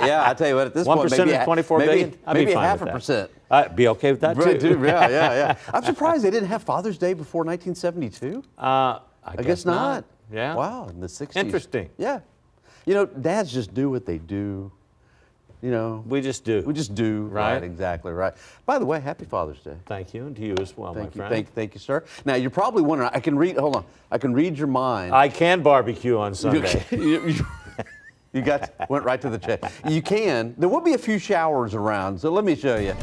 Yeah, I tell you what, at this point, 1% of 24 billion? I'd be maybe fine half with a that. percent. I'd be okay with that, too. Yeah. I'm surprised they didn't have Father's Day before 1972. I guess not. Yeah. Wow, in the 60s. Interesting. Yeah. You know, dads just do what they do. You know. We just do. We just do. Right. Exactly right. By the way, happy Father's Day. Thank you, and to you as well, my friend. Thank you, sir. Now, you're probably wondering, hold on. I can read your mind. I can barbecue on Sunday. You went right to the chase. You can. There will be a few showers around, so let me show you.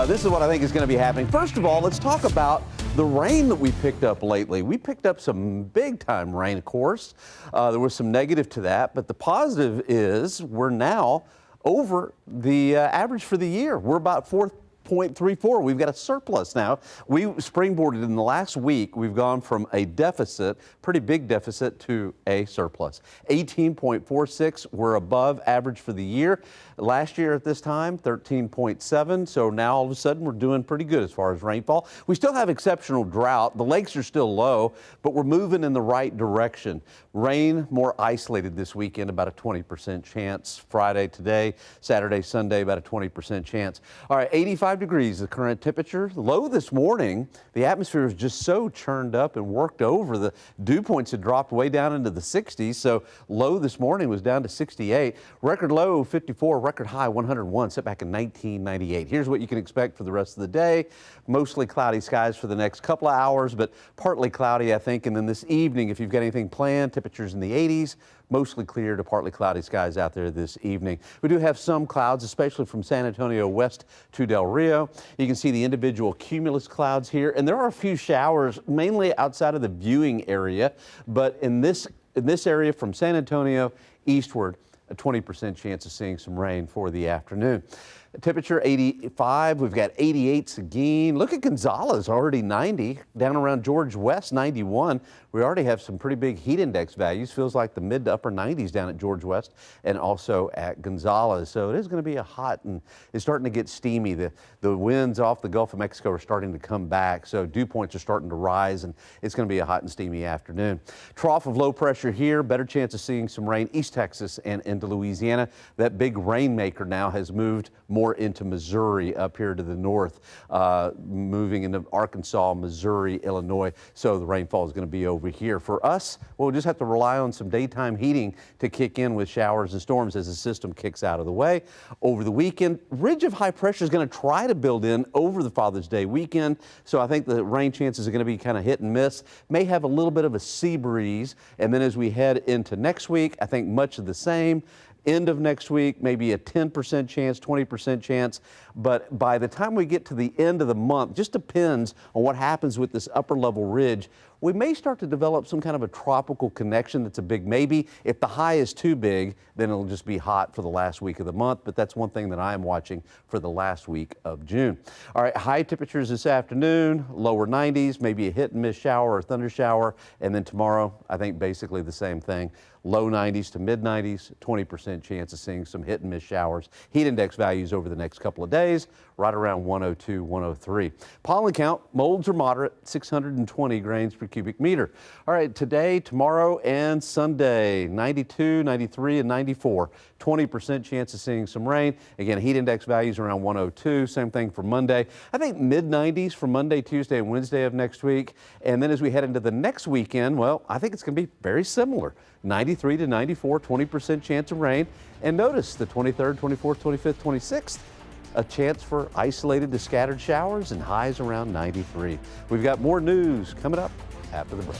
This is what I think is going to be happening. First of all, let's talk about the rain that we picked up lately. We picked up some big-time rain, of course. There was some negative to that, but the positive is we're now over the average for the year. We're about 4.34. We've got a surplus now. We springboarded in the last week. We've gone from a deficit, pretty big deficit, to a surplus. 18.46. We're above average for the year. Last year at this time, 13.7. So now all of a sudden we're doing pretty good as far as rainfall. We still have exceptional drought. The lakes are still low, but we're moving in the right direction. Rain more isolated this weekend, about a 20% chance. Friday, today, Saturday, Sunday, about a 20% chance. All right, 85 degrees, the current temperature. Low this morning, the atmosphere was just so churned up and worked over. The dew points had dropped way down into the 60s, so low this morning was down to 68. Record low 54, record high 101, set back in 1998. Here's what you can expect for the rest of the day. Mostly cloudy skies for the next couple of hours, but partly cloudy, I think. And then this evening, if you've got anything planned, temperatures in the 80s. Mostly clear to partly cloudy skies out there this evening. We do have some clouds, especially from San Antonio west to Del Rio. You can see the individual cumulus clouds here, and there are a few showers, mainly outside of the viewing area. But in this area from San Antonio eastward, a 20% chance of seeing some rain for the afternoon. Temperature 85, we've got 88 Seguin. Look at Gonzales, already 90. Down around George West, 91. We already have some pretty big heat index values. Feels like the mid to upper 90s down at George West and also at Gonzales. So it is going to be a hot, and it's starting to get steamy. The winds off the Gulf of Mexico are starting to come back, so dew points are starting to rise, and it's going to be a hot and steamy afternoon. Trough of low pressure here, better chance of seeing some rain East Texas and into Louisiana. That big rainmaker now has moved more into Missouri up here to the north, moving into Arkansas, Missouri, Illinois. So the rainfall is going to be over here. For us, we'll just have to rely on some daytime heating to kick in with showers and storms as the system kicks out of the way. Over the weekend, ridge of high pressure is going to try to build in over the Father's Day weekend. So I think the rain chances are going to be kind of hit and miss. May have a little bit of a sea breeze. And then as we head into next week, I think much of the same. End of next week, maybe a 10% chance, 20% chance. But by the time we get to the end of the month, just depends on what happens with this upper level ridge. We may start to develop some kind of a tropical connection that's a big maybe. If the high is too big, then it'll just be hot for the last week of the month. But that's one thing that I am watching for the last week of June. All right, high temperatures this afternoon, lower 90s, maybe a hit and miss shower or thunder shower. And then tomorrow, I think basically the same thing. Low 90s to mid 90s, 20% chance of seeing some hit and miss showers. Heat index values over the next couple of days, right around 102, 103. Pollen count, molds are moderate, 620 grains per cubic meter. All right, today, tomorrow, and Sunday, 92, 93, and 94. 20% chance of seeing some rain. Again, heat index values around 102. Same thing for Monday. I think mid 90s for Monday, Tuesday, and Wednesday of next week. And then as we head into the next weekend, well, I think it's going to be very similar. 93 to 94, 20% chance of rain. And notice the 23rd, 24th, 25th, 26th, a chance for isolated to scattered showers and highs around 93. We've got more news coming up after the break.